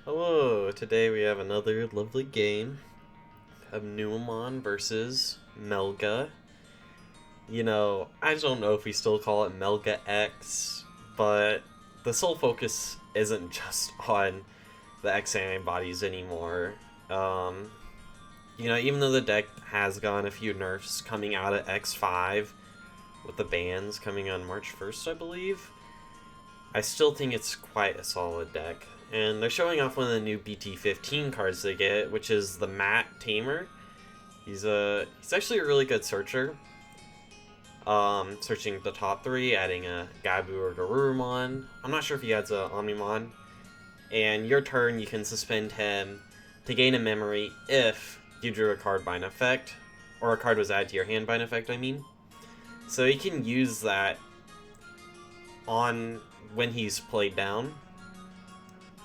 Hello, today we have another lovely game of Numemon versus Melga. I don't know if we still call it Melga X, but the sole focus isn't just on the X antibodies anymore. Um, even though the deck has gotten a few nerfs coming out at X5, with the bans coming on March 1st, I believe, I still think it's quite a solid deck. And they're showing off one of the new BT15 cards they get, which is the Matt Tamer. He's actually a really good searcher. Searching the top three, adding a Gabu or Garurumon. I'm not sure if he adds a Omnimon. And your turn, you can suspend him to gain a memory if you drew a card by an effect, or a card was added to your hand by an effect, I mean. So you can use that on when he's played down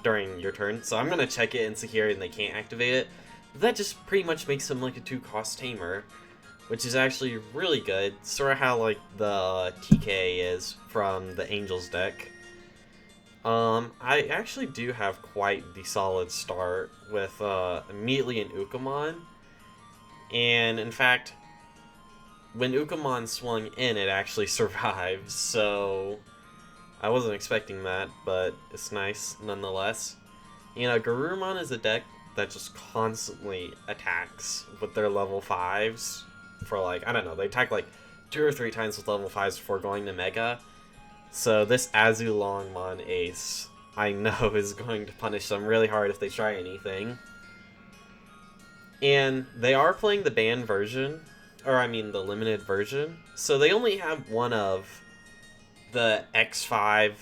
during your turn. So I'm gonna check it and secure it and they can't activate it. But that just pretty much makes him like a 2-cost tamer, which is actually really good. Sort of how like the TK is from the Angels deck. I actually do have quite the solid start with immediately an Ukamon. And in fact, when Ukamon swung in, it actually survived, so I wasn't expecting that, but it's nice nonetheless. Garurumon is a deck that just constantly attacks with their level 5s for like, I don't know, they attack like 2 or 3 times with level 5s before going to Mega. So this Azulongmon ace, I know, is going to punish them really hard if they try anything. And they are playing the banned version, or I mean the limited version, so they only have one of the X5,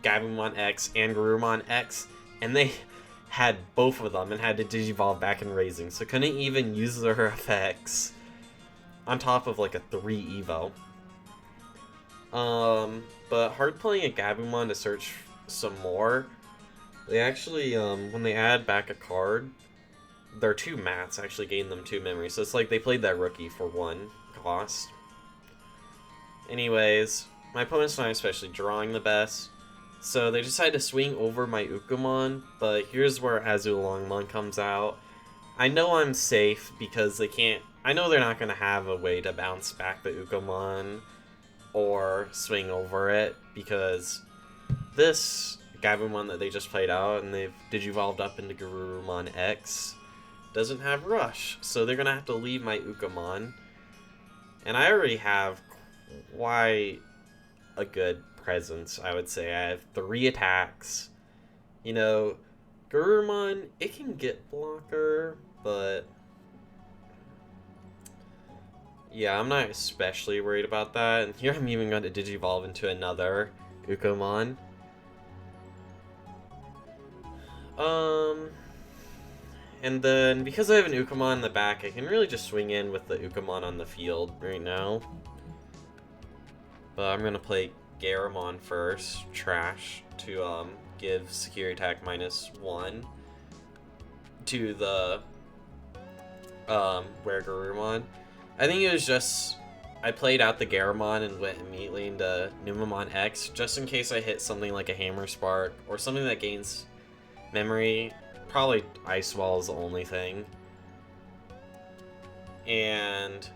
Gabumon X, and Garurumon X, and they had both of them and had to digivolve back in Raising, so couldn't even use their effects on top of like a 3 Evo. But hard playing a Gabumon to search some more. They actually, when they add back a card, their 2 mats actually gain them 2 memories, so it's like they played that rookie for 1 cost. Anyways, my opponent's not especially drawing the best, so they decide to swing over my Ukamon, but here's where Azulongmon comes out. I know I'm safe because they can't... I know they're not going to have a way to bounce back the Ukamon or swing over it, because this Gabumon that they just played out and they've digivolved up into Garurumon X doesn't have Rush, so they're going to have to leave my Ukamon. And I already have quite a good presence, I would say. I have 3 attacks. Garurumon, it can get blocker, but yeah, I'm not especially worried about that. And here I'm even going to digivolve into another Ukamon. And then, because I have an Ukamon in the back, I can really just swing in with the Ukamon on the field right now. But I'm going to play Garamon first, trash, to give security attack -1 to the Garurumon. I think it was just, I played out the Garamon and went immediately into Numemon X, just in case I hit something like a Hammer Spark, or something that gains memory. Probably Ice Wall is the only thing. And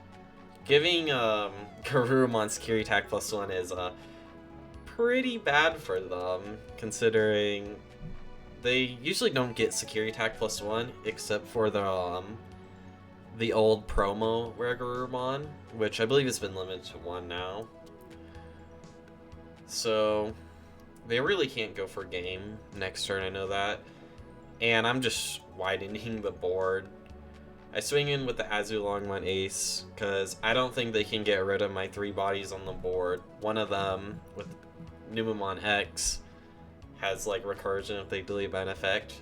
giving Garurumon security attack +1 is pretty bad for them, considering they usually don't get security attack +1 except for the old promo Garurumon, which I believe has been limited to 1 now. So they really can't go for game next turn, I know that. And I'm just widening the board. I swing in with the Azulongmon ace, because I don't think they can get rid of my 3 bodies on the board. One of them, with Numemon X, has like recursion if they delete by an effect.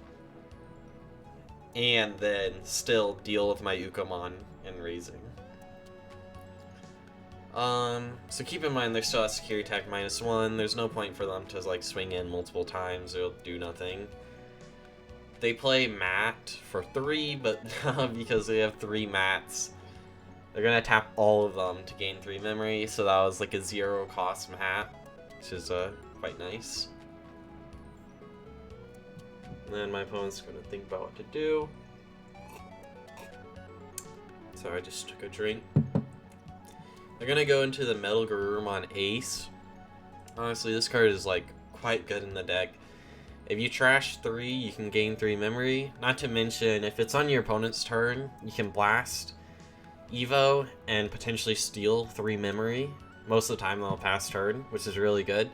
And then still deal with my Ukamon and Raising. So keep in mind they still have security attack -1. There's no point for them to like swing in multiple times, it'll do nothing. They play Matt for 3, but because they have 3 Mats, they're gonna tap all of them to gain 3 memory, so that was like a 0-cost Matt, which is quite nice. And then my opponent's going to think about what to do. So I just took a drink. They're going to go into the Melga Ace. Honestly, this card is like quite good in the deck. If you trash 3, you can gain 3 memory. Not to mention, if it's on your opponent's turn, you can blast Evo and potentially steal 3 memory. Most of the time they'll pass turn, which is really good.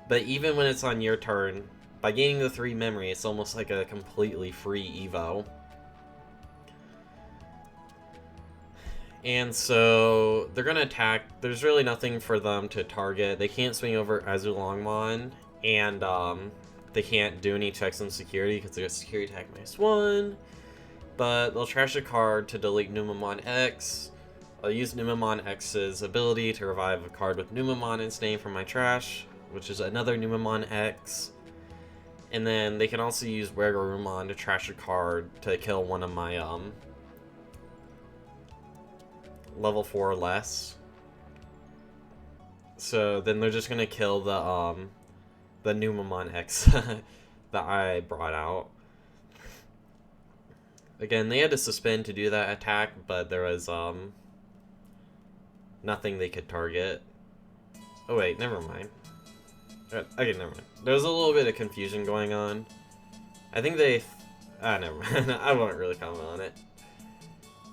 But even when it's on your turn, by gaining the 3 memory, it's almost like a completely free Evo. And so they're going to attack. There's really nothing for them to target. They can't swing over Azulongmon, and they can't do any checks on security because they got security attack -1. But they'll trash a card to delete Numemon X. I'll use Numemon X's ability to revive a card with Numemon in its name from my trash, which is another Numemon X. And then they can also use Wergarumon to trash a card to kill one of my level 4 or less. So then they're just gonna kill the Numemon X that I brought out. Again, they had to suspend to do that attack, but there was nothing they could target. Oh wait, never mind. Okay, never mind. There was a little bit of confusion going on. I think they... never mind. I won't really comment on it.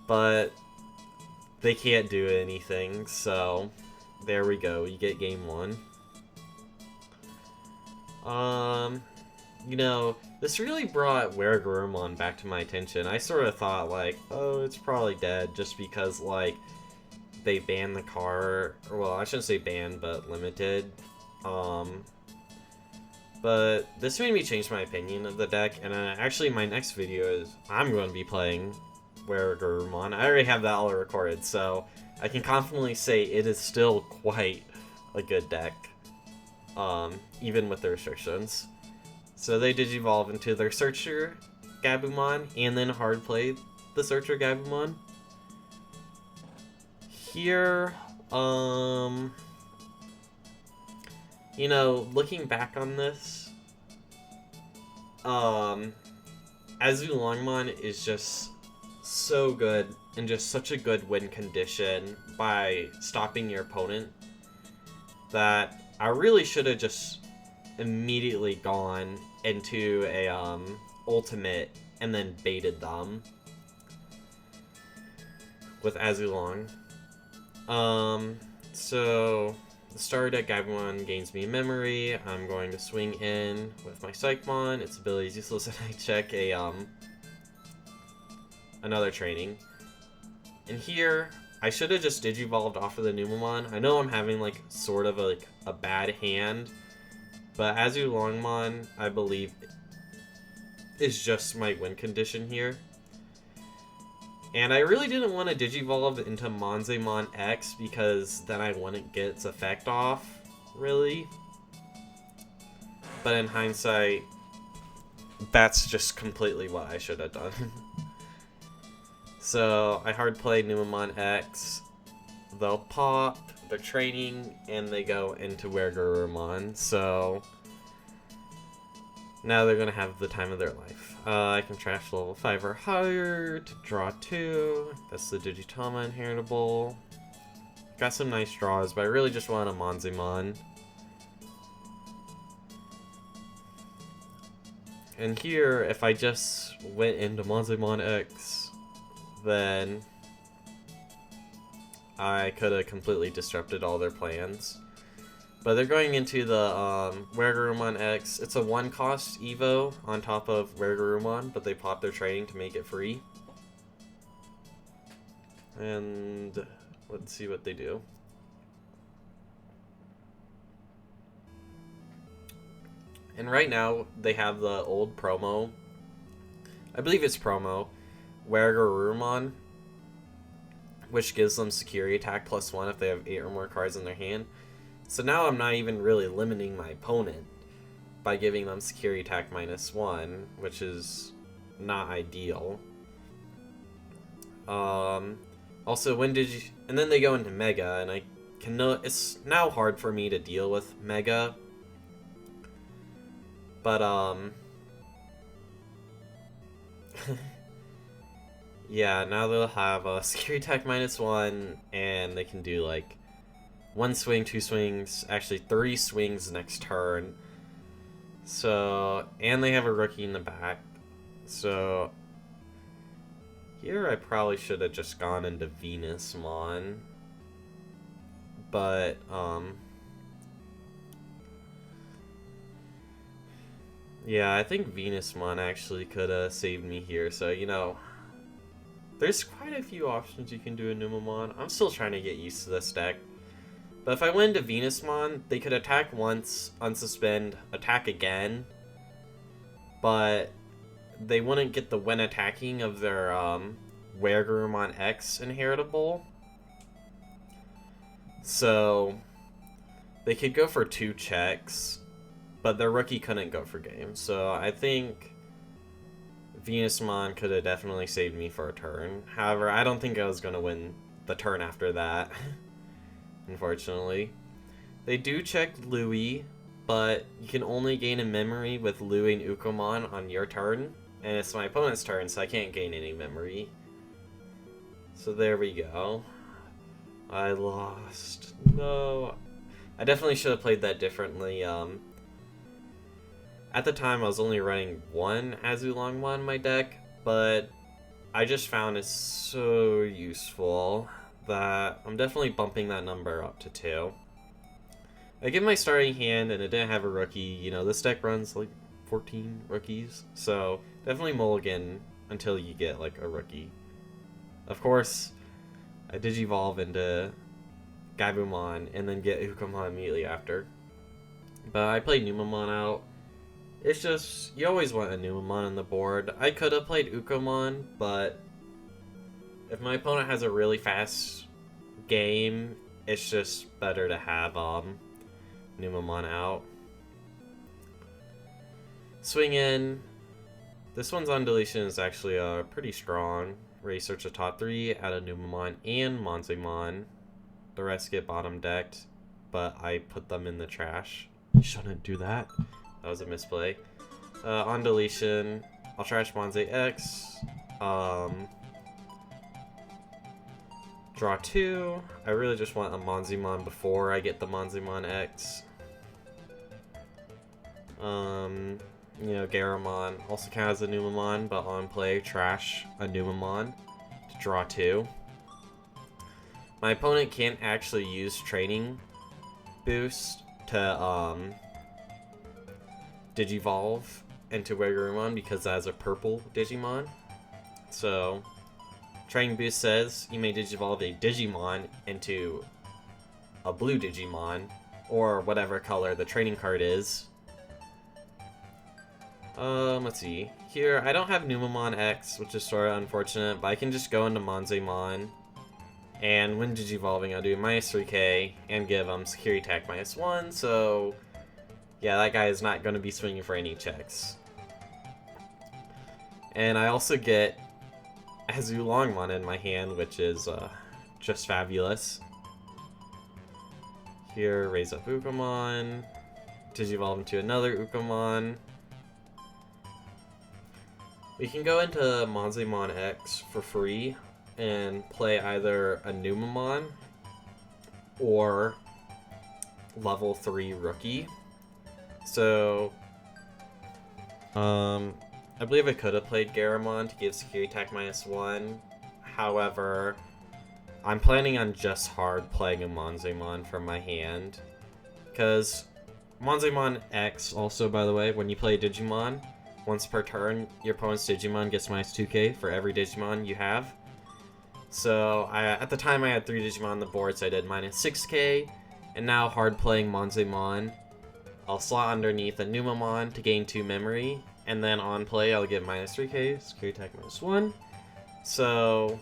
But they can't do anything, so there we go. You get game 1. You know, this really brought Wergarumon back to my attention. I sort of thought, like, oh, it's probably dead just because, like, they banned the card. Well, I shouldn't say banned, but limited. But this made me change my opinion of the deck, and actually my next video is I'm going to be playing Wergarumon. I already have that all recorded, so I can confidently say it is still quite a good deck, even with the restrictions. So they Digivolve into their Searcher Gabumon, and then hard play the Searcher Gabumon. Here, you know, looking back on this, Azulongmon is just so good and just such a good win condition by stopping your opponent that I really should have just immediately gone into a ultimate and then baited them with Azulong. So the starter deck Gabumon gains me memory. I'm going to swing in with my Psychmon. Its ability is useless, and I check a another training. And here, I should have just Digivolved off of the Numemon. I know I'm having like sort of a bad hand, but Azulongmon, I believe, is just my win condition here. And I really didn't want to Digivolve into Monzemon X because then I wouldn't get its effect off, really. But in hindsight, that's just completely what I should have done. So I hard play Numemon X. They'll pop, they're training, and they go into Wergarumon. So now they're going to have the time of their life. I can trash level 5 or higher to draw 2. That's the Digitama inheritable. Got some nice draws, but I really just want a Monzemon. And here, if I just went into Monzemon X, then I could have completely disrupted all their plans. But they're going into the Wergarumon X. It's a 1-cost Evo on top of Wergarumon, but they pop their training to make it free. And let's see what they do. And right now, they have the old promo. I believe it's promo. Wergarumon, which gives them security attack +1 if they have 8 or more cards in their hand. So now I'm not even really limiting my opponent by giving them security attack -1, which is not ideal. Also, when did you... And then they go into Mega, and I can know it's now hard for me to deal with Mega. But, Yeah, now they'll have a security attack -1, and they can do like 1 swing, 2 swings, actually 3 swings next turn. So, and they have a rookie in the back. So, here I probably should have just gone into Venusmon. But, yeah, I think Venusmon actually could have saved me here. So, you know, there's quite a few options you can do in Numemon. I'm still trying to get used to this deck. But if I went into Venusmon, they could attack once, unsuspend, attack again. But they wouldn't get the when attacking of their Wergarumon X inheritable. So they could go for 2 checks, but their rookie couldn't go for game. So I think Venusmon could have definitely saved me for a turn. However, I don't think I was going to win the turn after that, unfortunately. They do check Louis, but you can only gain a memory with Louis and Ukomon on your turn, and it's my opponent's turn, so I can't gain any memory. So there we go. I lost. No. I definitely should have played that differently. At the time, I was only running 1 Azulongmon in my deck, but I just found it so useful that I'm definitely bumping that number up to 2. I get my starting hand, and it didn't have a rookie. You know, this deck runs like 14 rookies, so definitely mulligan until you get like a rookie. Of course, I Digivolve into Gabumon and then get Ukomon immediately after. But I played Numemon out. It's just, you always want a Numemon on the board. I could have played Ukomon, but if my opponent has a really fast game, it's just better to have Numemon out. Swing in. This one's on deletion is actually pretty strong. Research the top 3 out of Numemon and Monzemon. The rest get bottom decked, but I put them in the trash. Shouldn't do that. That was a misplay. On deletion, I'll trash Monze X. Draw 2. I really just want a Monzemon before I get the Monzemon X. You know, Garamon also counts as a Numemon, but on play, trash a Numemon to draw 2. My opponent can't actually use Training Boost to Digivolve into Wergarumon because that has a purple Digimon. So, Training Boost says you may Digivolve a Digimon into a blue Digimon, or whatever color the training card is. Let's see. Here, I don't have Numemon X, which is sort of unfortunate, but I can just go into Monzemon, and when Digivolving, I'll do -3k, and give him Security Attack -1, so yeah, that guy is not going to be swinging for any checks. And I also get Azulongmon in my hand, which is just fabulous. Here, raise up Ukomon, Digivolve into another Ukomon. We can go into Monzemon X for free and play either a Numemon or level 3 rookie. So, I believe I could have played Garamon to give Security Attack -1. However, I'm planning on just hard playing a Monzemon from my hand. Because Monzemon X, also by the way, when you play Digimon, once per turn, your opponent's Digimon gets -2k for every Digimon you have. So, at the time I had 3 Digimon on the board, so I did -6k. And now, hard playing Monzemon, I'll slot underneath a Numemon to gain 2 memory. And then on play, I'll get -3k, Security Attack -1. So,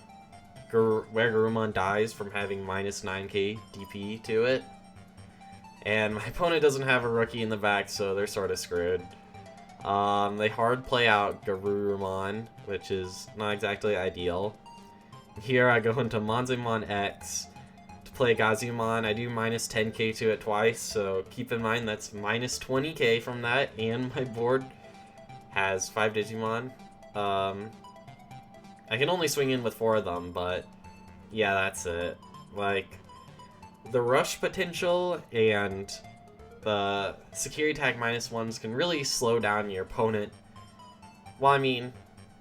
Wergarumon dies from having -9k DP to it. And my opponent doesn't have a rookie in the back, so they're sort of screwed. They hard play out Garurumon, which is not exactly ideal. Here I go into Monzemon X to play Gazumon. I do -10k to it twice, so keep in mind that's -20k from that, and my board has 5 Digimon. I can only swing in with 4 of them, but yeah, that's it. Like, the rush potential and the security tag -1s can really slow down your opponent. Well, I mean,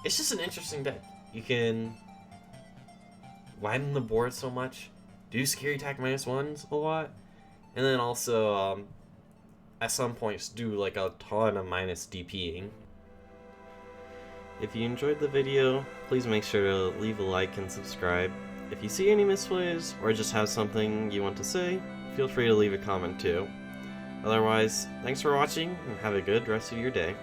it's just an interesting deck. You can widen the board so much, do security tag -1s a lot, and then also, at some points, do like a ton of minus DPing. If you enjoyed the video, please make sure to leave a like and subscribe. If you see any misplays, or just have something you want to say, feel free to leave a comment too. Otherwise, thanks for watching, and have a good rest of your day.